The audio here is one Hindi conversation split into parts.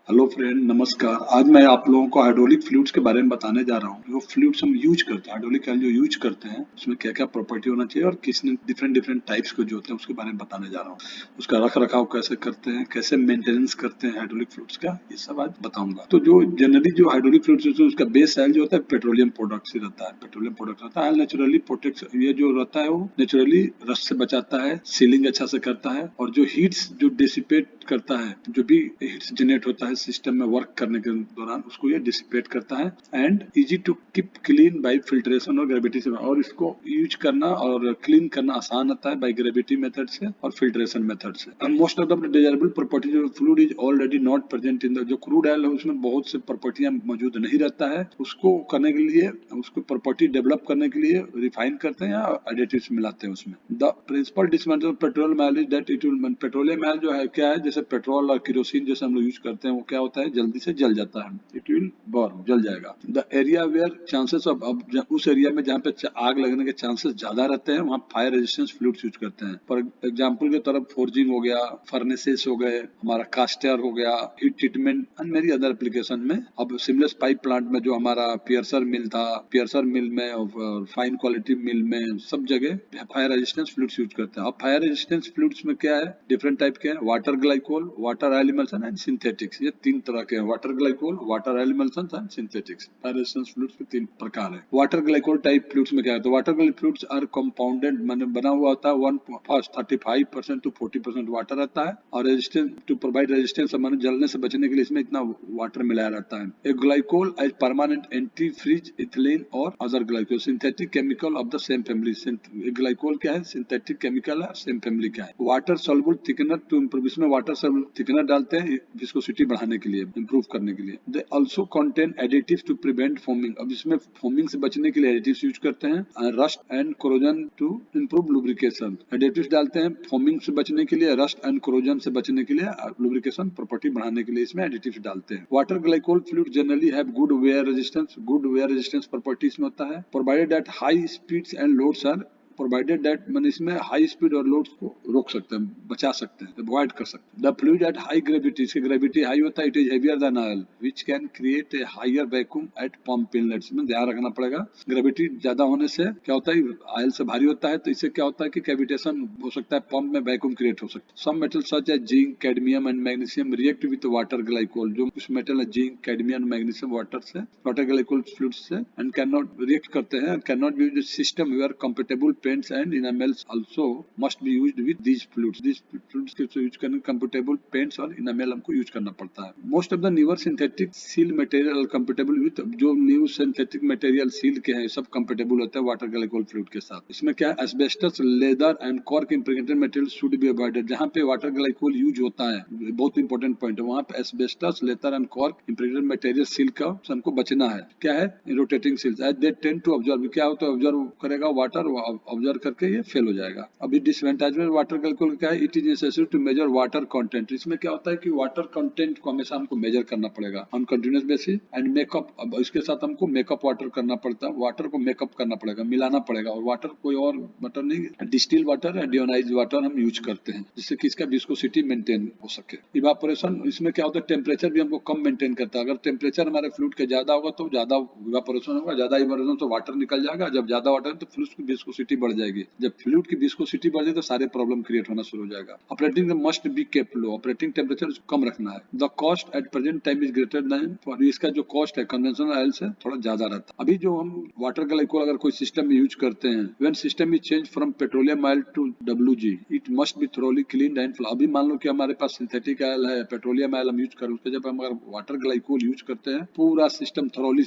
हेलो फ्रेंड, नमस्कार। आज मैं आप लोगों को हाइड्रोलिक फ्लूइड्स के बारे में बताने जा रहा हूँ। जो फ्लूइड्स हम यूज करते हैं, हाइड्रोलिक ऑयल जो यूज करते हैं, उसमें क्या क्या प्रॉपर्टी होना चाहिए और किस डिफरेंट डिफरेंट टाइप्स के जो होते हैं उसके बारे में बताने जा रहा हूँ। उसका रख रखाव कैसे करते हैं, कैसे मेंटेनेंस करते हैं हाइड्रोलिक फ्लूइड्स का, ये सब आज बताऊंगा। तो जो जनरली जो हाइड्रोलिक फ्लूइड्स होते हैं उसका बेस ऑयल जो होता है पेट्रोलियम प्रोडक्ट से रहता है। पेट्रोलियम प्रोडक्ट रहता है, नेचुरली प्रोटेक्ट, ये जो रहता है वो नेचुरली रस्ट से बचाता है, सीलिंग अच्छा से करता है, और जो हीट्स जो डिसिपेट करता है, जो भी हीट्स जनरेट होता है सिस्टम में वर्क करने के दौरान, उसको ये डिसिपेट करता है। And easy to keep clean by filtration और ग्रेविटी से, और इसको यूज करना और क्लीन करना आसान होता है बाय ग्रेविटी मेथड से और फिल्ट्रेशन मेथड से। Most of the desirable properties of fluid is already not present in the, जो क्रूड ऑयल है उसमें बहुत से प्रॉपर्टियां मौजूद नहीं रहता है। उसको करने के लिए, उसको प्रॉपर्टी डेवलप करने के लिए रिफाइन करते हैं या एडिटिव्स मिलाते हैं उसमें। The principal dismantle petroleum oil is that it will, petroleum oil जो है क्या है, जैसे पेट्रोल और केरोसिन जैसे हम लोग यूज करते हैं, वो क्या होता है, जल्दी से जल जाता है, इट विल बर्न, जल जाएगा। The area where chances of, अब उस एरिया में जहाँ पे आग लगने के चांसेस ज्यादा रहते हैं वहाँ फायर रेजिस्टेंस फ्लूइड्स यूज करते हैं। फॉर एग्जाम्पल की तरफ फोर्जिंग हो गया, फर्नेसेस हो गए, हमारा कास्टर हो गया, हीट ट्रीटमेंट एंड मेरी अदर एप्लीकेशन में। अब सिमलेस पाइप प्लांट में जो हमारा पियर्सर मिल था, पियर्सर मिल में और फाइन क्वालिटी मिल में सब जगह फायर रेजिस्टेंस फ्लूइड्स यूज करते हैं। अब फायर रेजिस्टेंस फ्लूइड्स में क्या है, डिफरेंट टाइप के हैं, water glycol, water oil emulsion and synthetics. ये तीन तरह के हैं, water glycol, water oil emulsion and synthetics. Fire resistance fluids के तीन प्रकार है। वाटर ग्लाइकोल टाइप फ्लूइड्स में क्या है, तो water glycol fluids are compounded, माने बना हुआ होता है 35% to 40% वाटर रहता है, और रेजिस्टेंस टू प्रोवाइड रेजिस्टेंस, माने जलने से बचने के लिए इसमें इतना वाटर मिलाया रहता है। A glycol as permanent antifreeze ethylene और other glycol synthetic chemical of the same family. Glycol क्या है, सिंथेटिक केमिकल है, सेम फैमिली का है। Water soluble thickener to improve, इसमें वाटर सॉल्युबल थिकनर डालते हैं विस्कोसिटी बढ़ाने के लिए, इंप्रूव करने के लिए। They also contain additives to prevent foaming, अब इसमें फोमिंग से बचने के लिए एडिटिव्स यूज करते हैं। Rust and corrosion to improve lubrication, additives डालते हैं फोमिंग से बचने के लिए, रस्ट एंड कोरोजन से बचने के लिए, लुब्रिकेशन प्रॉपर्टी बढ़ाने के लिए इसमें एडिटिव्स डालते हैं। Water glycol fluid generally have good wear resistance properties में होता है, provided that high speeds and loads are, provided that मैंने इसमें हाई स्पीड और लोड्स को रोक सकते हैं, बचा सकते हैं, अवॉइड कर सकते हैं। The fluid at high gravity, इसकी ग्रेविटी हाई होता है, it is heavier than oil which can create a higher vacuum at pump inlets, में ध्यान रखना पड़ेगा। ग्रेविटी ज्यादा होने से क्या होता है, ऑयल से भारी होता है, तो इससे क्या होता है कि कैविटेशन हो सकता है, पंप में वैक्यूम क्रिएट हो सकता है। Some metal such as zinc, cadmium and magnesium react with water glycol, जो कुछ मेटल है जिंक, कैडमियम, मैग्नीशियम वाटर से, वाटर ग्लाइकोल फ्लूइड से, एंड कैन नॉट रिएक्ट करते हैं, can not be used system where compatible paints and enamels also must be used with these fluids. These fluids के यूज करने compatible paints और enamel हमको यूज करना पड़ता है। Most of the newer synthetic seal material are compatible with, जो new synthetic material seal के हैं सब compatible होते हैं वाटर ग्लाइकोल फ्लूइड के साथ। इसमें क्या है, asbestos, leather and cork impregnated material should be avoided। जहाँ पे वाटर ग्लाइकोल यूज होता है, बहुत इंपॉर्टेंट पॉइंट है, वहाँ पे asbestos, leather and cork impregnated material seal का हमको बचना है। क्या है, rotating seals, as they tend to absorb, क्या होता है, ऑब्जर्व करेगा वाटर, ऑब्जर्व करके ये फेल हो जाएगा। अभी डिसएडवांटेज वाटर ग्लाइकोल क्या है, it is necessary to measure water content. इसमें क्या होता है कि वाटर कंटेंट को हमेशा हमको मेजर करना पड़ेगा on continuous basis, and makeup, अब इसके साथ हमको मेकअप वाटर करना पड़ता है, वाटर को मेकअप करना पड़ेगा, मिलाना पड़ेगा, और वाटर कोई और वाटर नहीं, डिस्टिल वाटर या डियोनाइज वाटर हम यूज करते हैं, जिससे कि इसका विस्कोसिटी मेंटेन हो सके। इवापोरेशन, इसमें क्या होता है, टेम्परेचर भी हमको कम मेंटेन करता है। अगर टेम्परेचर हमारे फ्लूइड के ज्यादा होगा तो ज्यादा इवापोरेशन होगा, ज्यादा इवापोरेशन तो वाटर निकल जाएगा, जब ज्यादा वाटर तो फ्लूइड की विस्कोसिटी बढ़ जाएगी, जब फ्लूइड की विस्कोसिटी बढ़ जाए तो सारे प्रॉब्लम क्रिएट होना शुरू हो जाएगा। Operating must be kept low, operating temperature कम रखना है। The cost at present time is greater than for, इसका जो कॉस्ट है कन्वेंशनल ऑयल से थोड़ा ज्यादा रहता है। अभी जो हम वाटर ग्लाइकोल अगर कोई सिस्टम में यूज करते हैं, when system is change from petroleum oil to WG, it must be thoroughly clean and flow. अभी मान लो कि हमारे पास सिंथेटिक ऑयल है, पेट्रोलियम ऑयल हम यूज करें, उसके जब हम अगर वाटर ग्लाइकोल यूज करते हैं, पूरा सिस्टम थोरोली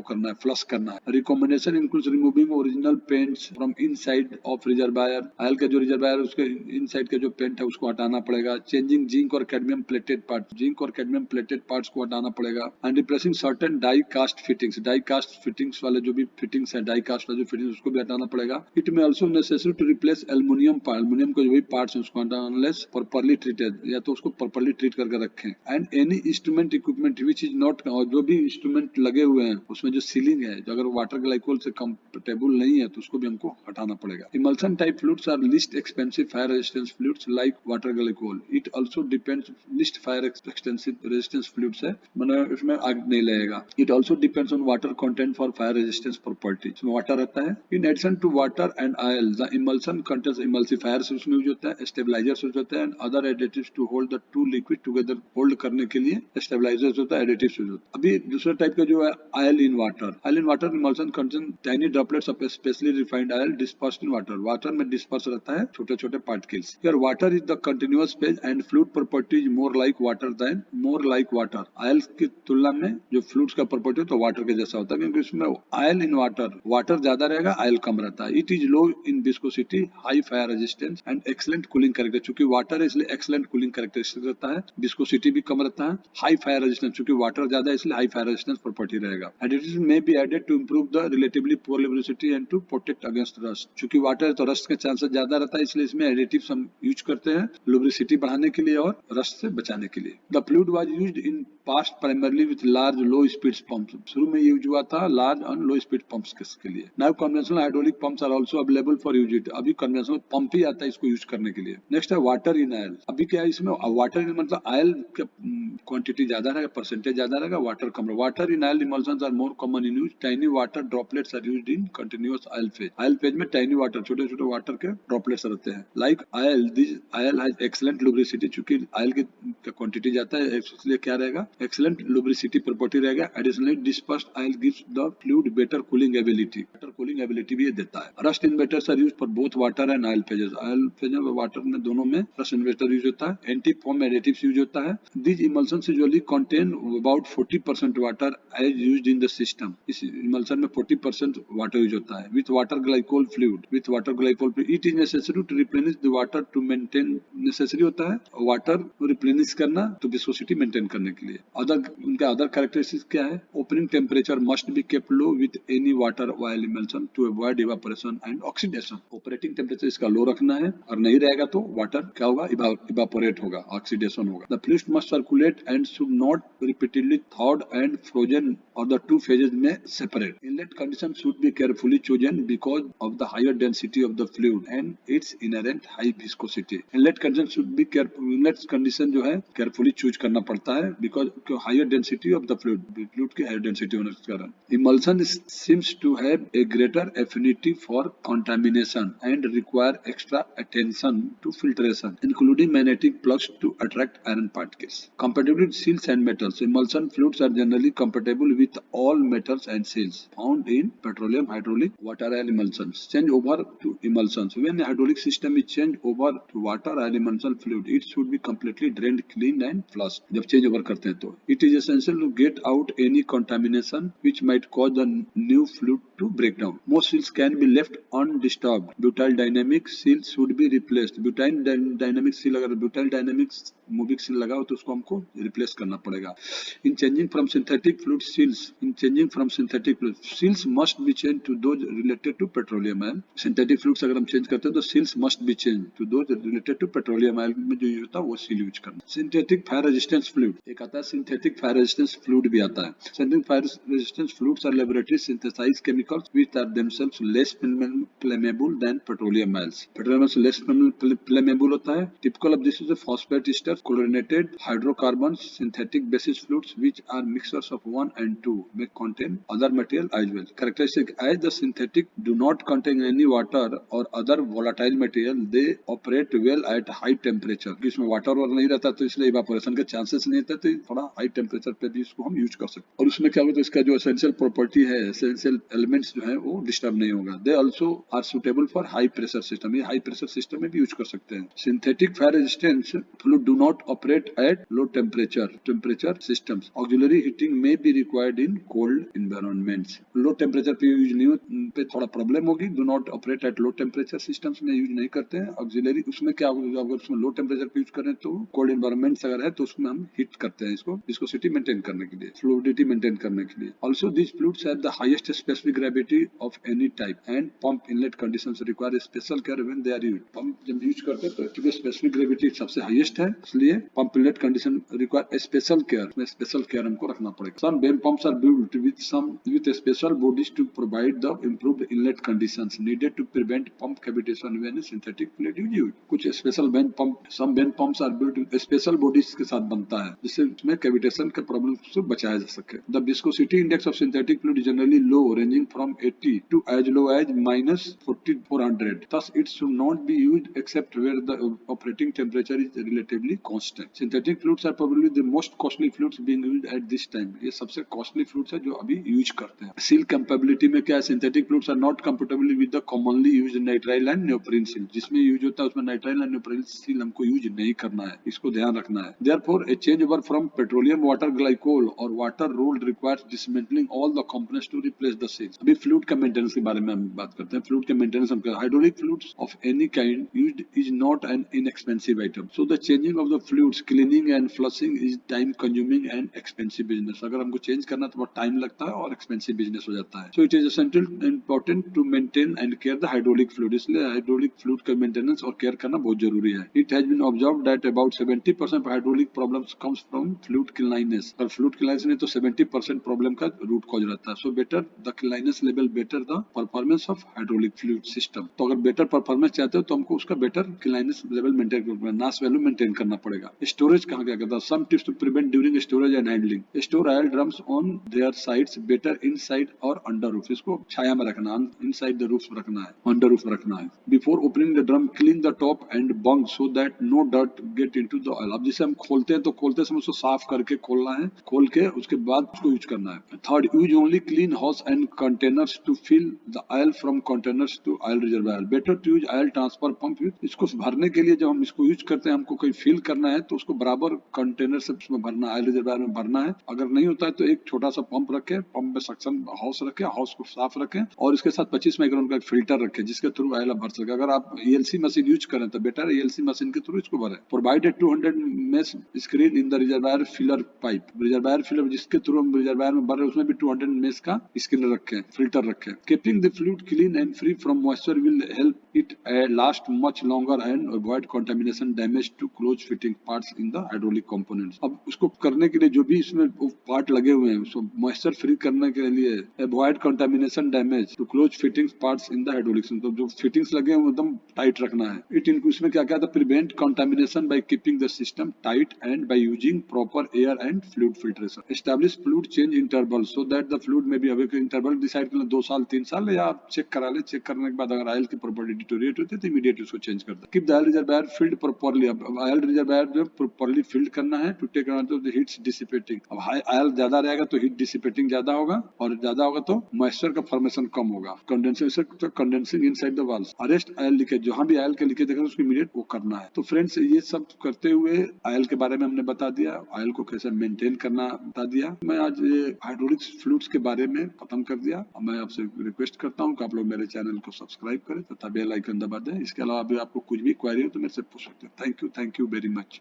करना है, फ्लश करना है। Recommendation includes removing original paints from inside of reservoir, oil का जो रिजर्वायर उसके इनसाइड के जो पेंट है उसको हटाना पड़ेगा। चेंजिंग जिंक और कैडमियम प्लेटेड पार्ट, जिंक और कैडमियम प्लेटेड पार्ट्स को हटाना पड़ेगा। And replacing certain die cast fittings, die cast fittings वाले जो भी फिटिंग्स है, डाई कास्ट वाले जो फिटिंग्स उसको भी हटाना पड़ेगा। It may also necessary to replace aluminium part, aluminium के जो भी पार्ट्स हैं उसको हटाना, अनलेस प्रॉपर्ली ट्रीटेड, या तो उसको प्रॉपर्ली ट्रीट करके रखें। And any instrument equipment which is not, और जो भी इंस्ट्रूमेंट लगे हुए हैं उसमें जो सीलिंग है, जो अगर वाटर ग्लाइकोल से कंपेटेबल नहीं है तो उसको भी हमको हटाना पड़ेगा। Emulsion type fluids are least expensive fire resistance fluids like water glycol. It also depends, least fire extensive resistance fluids है, मतलब इसमें आग नहीं लगेगा। It also depends on water content for fire resistance property. इसमें वाटर रहता है। In addition to water and oil the emulsion contains emulsifiers उसमें यूज होता है, स्टेबलाइजर्स यूज होता है and other additives to hold the two liquid together. Hold करने के लिए स्टेबलाइजर्स होता है, एडिटिव्स यूज होता है। अभी दूसरा टाइप का जो है oil in water. Oil in water emulsion contain tiny droplets of specially refined oil dispersed in water. Water में डिस्पर्स रहता है छोटे छोटे particles. Here water is the continuous phase and fluid property is more like water. Oil की तुलना में जो फ्लूइड्स का प्रॉपर्टी तो वाटर के जैसा होता है, क्योंकि इसमें ऑयल इन वाटर ज्यादा रहेगा, ऑयल कम रहता है। It is low in viscosity, high fire resistance and excellent cooling character. चूंकि वाटर है इसलिए एक्सीलेंट कूलिंग कैरेक्टरिस्टिक रहता है, विस्कोसिटी भी कम रहता है। हाई फायर रेजिस्टेंस, चूंकि वाटर ज्यादा है इसलिए हाई फायर रेजिस्टेंस प्रॉपर्टी रहेगा। Additives may be added to improve the relatively poor lubricity and to protect against rust. चूंकि वाटर है तो रस्ट के चांसेस ज्यादा रहता है, इसलिए इसमें एडिटिव्स हम यूज करते हैं लुब्रिसिटी बढ़ाने के लिए और रस्ट से बचाने के लिए। The fluid was used in past primarily with large low speed pumps. शुरू में यूज हुआ था लार्ज और लो स्पीड पंप्स के लिए। Now conventional hydraulic pumps are also available for use it. अभी कन्वेंशनल पंप ही आता है इसको यूज करने के लिए। नेक्स्ट है वाटर इन ऑयल। अभी क्या है इसमें वाटर इन मतलब ऑयल का क्वांटिटी ज्यादा रहेगा, परसेंटेज ज्यादा रहेगा, वाटर कम रहेगा। Water in oil emulsions are more common in use. Tiny water droplets are used in continuous oil phase. Oil phase में टाइनी वाटर, छोटे छोटे वाटर के ड्रॉपलेट्स रहते हैं। Like oil, this oil has excellent lubricity. चूंकि ऑयल की क्वांटिटी जाता है इसलिए क्या रहेगा, एक्सीलेंट लुब्रिसिटी प्रॉपर्टी रहेगा। Additionally dispersed oil gives the fluid better cooling ability. Better cooling ability भी ये देता है। Rust inhibitors are used for both water and oil phases. Oil phase और वाटर में दोनों में रस्ट इन्वेटर यूज होता है। एंटी फोम एडिटिव्स यूज होता है। This emulsions usually contain about 40% water as used in the system. इस इमल्शन में 40% वाटर यूज होता है। With water glycol fluid, with water glycol fluid it is necessary to replenish the water to maintain. Necessary होता है वाटर रिप्लेनिश करना तो विस्कोसिटी मेंटेन करने के लिए। उनका अदर कैरेक्टरिस्टिक्स क्या है, opening temperature must be kept low with any water oil emulsion to avoid evaporation and oxidation. Operating temperature इसका लो रखना है, और नहीं रहेगा तो वाटर क्या होगा, इवापोरेट होगा, ऑक्सीडेशन होगा। The fluid must circulate and should not repeatedly thawed and frozen और द टू फेजेस में separate. Inlet condition should be carefully chosen because of the higher density of the fluid and its inherent high viscosity. Inlet condition should be careful, inlet condition जो है केयरफुली चूज करना पड़ता है because higher density of the fluid की हायर डेंसिटी होने के कारण। Emulsion seems to have a greater affinity for contamination and require extra attention to filtration including magnetic plugs to attract iron particles. Compatibility with seals and metals. Emulsion fluids are generally compatible with all metals and seals found in petroleum, hydraulic, water oil emulsions. Change over to emulsions. When a hydraulic system is changed over to water oil emulsion fluid, it should be completely drained, cleaned and flushed. जब change over करते हैं तो it is essential to get out any contamination which might cause the new fluid to break down. Most seals can be left undisturbed. Butyl dynamic seal should be replaced. Butyl dynamic seal, अगर butyl dynamic मूविंग सील लगा हो तो उसको हमको रिप्लेस करना पड़ेगा। In changing from synthetic fluid seals must be change to those related to petroleum oil. Synthetic fluids अगर हम चेंज करते हैं तो seals must be change to those related to petroleum oil में जो यूज होता है वो सील यूज करना। सिंथेटिक फायर रेजिस्टेंस फ्लूइड, एक आता है सिंथेटिक फायर रेजिस्टेंस फ्लूइड भी आता है। Synthetic fire resistance fluids are laboratory synthesized chemicals which are themselves less flammable than petroleum oils. Petroleum oil less flammable होता है। Typical of this is a phosphate ester, chlorinated hydrocarbons, synthetic basis fluids which are mixtures of 1 and 2 may contain other material as well. Characteristic, as the synthetic do not contain any water or other volatile material, they operate well at high temperature. इसमें वाटर और नहीं रहता तो इसलिए इवापोरेशन के चांसेस नहीं रहते, तो थोड़ा हाई टेम्परेचर पे भी इसको हम यूज कर सकते हैं। और उसमें क्या होगा तो इसका जो एसेंशियल प्रॉपर्टी है, एसेंशियल एलिमेंट्स जो है वो डिस्टर्ब नहीं होगा। They also are suitable for high pressure system, ये हाई प्रेशर सिस्टम में भी यूज कर सकते हैं। Synthetic fire resistance fluid do not operate at low temperature systems. Auxiliary heating may be required in cold environments. Low temperature पे यूज नहीं हो पे थोड़ा प्रॉब्लम होगी। Do not operate at low temperature systems में यूज नहीं करते हैं। Auxiliary उसमें क्या होगा, अगर उसमें लो टेम्परेचर पे यूज करें तो कोल्ड एनवायरमेंट्स अगर है तो उसमें हम हीट करते हैं इसको विस्कोसिटी मेंटेन करने के लिए, फ्लूइडिटी मेंटेन करने के लिए। Also these fluids have the highest specific gravity of any type and pump inlet conditions require special care when they are used. Pump जब यूज करते हैं तो स्पेसिफिक ग्रेविटी सबसे हाईएस्ट है इसलिए pump inlet condition require special care, में स्पेशल केयर हमको रखना पड़ेगा। Some vane pumps are built with special bodies to provide the improved inlet conditions needed to prevent pump cavitation when synthetic fluid is used. कुछ special vane pump, some vane pumps are built special bodies के साथ बनता है जिससे उसमें कैविटेशन के प्रॉब्लम से बचाया जा सके। The viscosity index of synthetic fluid generally low, ranging from 80 to as low as -400. Thus, it should not be used except where the operating temperature is relatively constant. Synthetic fluids are probably the most costly fluids being used at this time. ये सबसे costly fluids है जो अभी यूज करते हैं। Seal compatibility में क्या है? Synthetic fluids are not compatible with the commonly used nitrile and neoprene seal. जिसमें यूज होता है उसमें nitrile and neoprene seal हमको यूज नहीं करना है, इसको ध्यान रखना है। Therefore, a change over from petroleum water glycol or water rolled requires dismantling all the components to replace the seals. अभी फ्लूइड का मेंटेनेंस के बारे में हम बात करते हैं। फ्लूइड के मेंटेनेंस हम hydraulic fluids of any kind used is not an inexpensive item, so the changing of the fluids, cleaning and flushing is time consuming and expensive business. अगर हमको चेंज करना तो बहुत टाइम लगता है और एक्सपेंसिव बिजनेस हो जाता है। So it is essential important to maintain and care the hydraulic fluid. इसलिए हाइड्रोलिक फ्लूइड का मेंटेनेंस और केयर करना बहुत जरूरी है। It has been observed that about 70% of hydraulic problems comes from fluid cleanliness. और फ्लूइड क्लीनलीनेस में तो 70% प्रॉब्लम का रूट कॉज रहता है। So better the cleanliness level, better the performance of hydraulic fluid system. तो अगर बेटर परफॉर्मेंस चाहते हो तो हमको उसका बेटर क्लीनलीनेस लेवल मेंटेन करना, नास वैल्यू मेंटेन करना पड़ेगा। स्टोरेज कहाँ क्या करता है? Some tips to prevent during storage and handling. Store oil drums on their sides better inside और अंडर रूफ। इसको छाया में रखना, इनसाइड द रूफ रखना है, अंडर रूफ रखना है। Before opening the drum clean the top and bung so that no dirt get into the oil. अब जिसे हम खोलते हैं तो खोलते समय उसको साफ करके खोलना है, खोल के उसके बाद उसको यूज करना है। Third, use only clean hose and containers to fill the oil from containers to oil reservoir. Better to use oil transfer pump. इसको भरने के लिए जब हम इसको यूज करते हैं, हमको कोई फिल करना है तो उसको बराबर कंटेनर से उसमें भरना, ऑयल रिजर्वायर में भरना है। अगर नहीं होता है तो एक छोटा सा पंप रखे, पंप में सक्शन हाउस रखे, हाउस को साफ रखें और इसके साथ 25 माइक्रोन का फिल्टर रखें जिसके थ्रू ऑयल भर सके। अगर आप ELC मशीन यूज करें तो बेटर है ELC मशीन के थ्रू इसको भरें। Provided 200 mesh screen in the reservoir filler pipe. Reservoir filler जिसके थ्रू हम रिजर्वायर में भर रहे हैं उसमें भी 200 मेश का स्क्रीन रखें, फिल्टर रखें। Keeping the fluid clean and free from moisture will help it last much longer and avoid contamination damage to close fitting parts in the hydraulic components. अब उसको करने के लिए जो भी इसमें पार्ट लगे हुए हैं उसको मॉइस्चर फ्री करने के लिए avoid contamination damage to close fittings parts in the hydraulic. तो जो फिटिंग्स लगे हैं एकदम टाइट रखना है। इट इसमें क्या क्या था? Prevent contamination by keeping the system tight and by using proper air and fluid filtration. Establish fluid change interval so that the fluid में भी अवे इंटरवल डिसाइड कर 2 साल 3 साल या आप चेक करा ले। चेक करने के बाद अगर ऑयल की प्रॉपर्टी डिटोरिएट होती है तो इमीडिएटली उसको चेंज कर दो। Keep the oil reservoir filled properly. अब ऑयल रिजर्वायर जो प्रॉपर्ली फिल्ड करना है to take the heats dissipating. अब ऑयल ज्यादा रहेगा तो हीट डिसिपेटिंग ज्यादा होगा और ज्यादा होगा तो मॉइस्चर का फॉर्मेशन कम होगा। Condensing inside the walls. Arrest oil leakage, जहां भी ऑयल के लीकेज देखें उसको इमीडिएट वो करना है। तो फ्रेंड्स ये सब करते हुए ऑयल के बारे में हमने बता दिया, ऑयल को कैसे मेंटेन करना बता दिया। मैं आज ये हाइड्रोलिक फ्लूइड्स के बारे में खत्म कर दिया। मैं आपसे रिक्वेस्ट करता हूँ कि आप लोग मेरे चैनल को सब्सक्राइब करें तथा बेल आइकन दबा दें। इसके अलावा भी आपको कुछ भी क्वेरी हो तो मेरे से पूछ सकते हैं। Thank you very much.